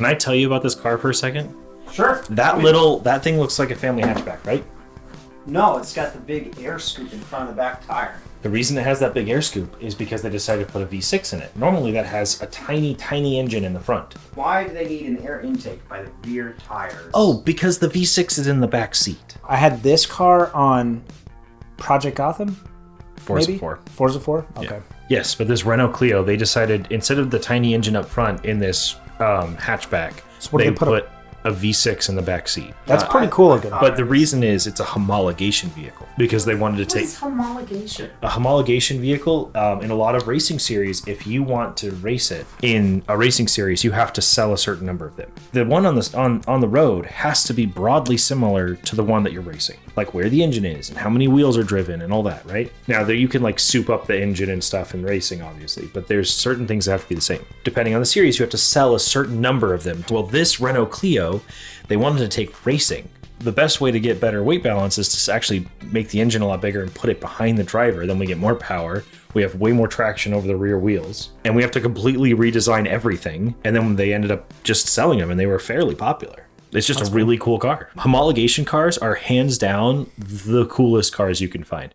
Can I tell you about this car for a second? Sure. That thing looks like a family hatchback, right? No, it's got the big air scoop in front of the back tire. The reason it has that big air scoop is because they decided to put a V6 in it. Normally that has a tiny, tiny engine in the front. Why do they need an air intake by the rear tires? Oh, because the V6 is in the back seat. I had this car on Project Gotham. Forza maybe? 4. Forza 4? Okay. Yeah. Yes, but this Renault Clio, they decided instead of the tiny engine up front in this hatchback, So what they did they put put a V6 in the back seat. That's pretty cool looking. But the reason is it's a homologation vehicle because they wanted to take homologation? a homologation vehicle in a lot of racing series. If you want to race it in a racing series, you have to sell a certain number of them. The one on this on the road has to be broadly similar to the one that you're racing, like where the engine is and how many wheels are driven and all that, right? Now there you can like soup up the engine and stuff in racing, obviously, but there's certain things that have to be the same. Depending on the series, you have to sell a certain number of them. Well, this Renault Clio, they wanted to take racing. The best way to get better weight balance is to actually make the engine a lot bigger and put it behind the driver. Then we get more power. We have way more traction over the rear wheels. And we have to completely redesign everything. And then they ended up just selling them and they were fairly popular. It's just a really cool car. Homologation cars are hands down the coolest cars you can find.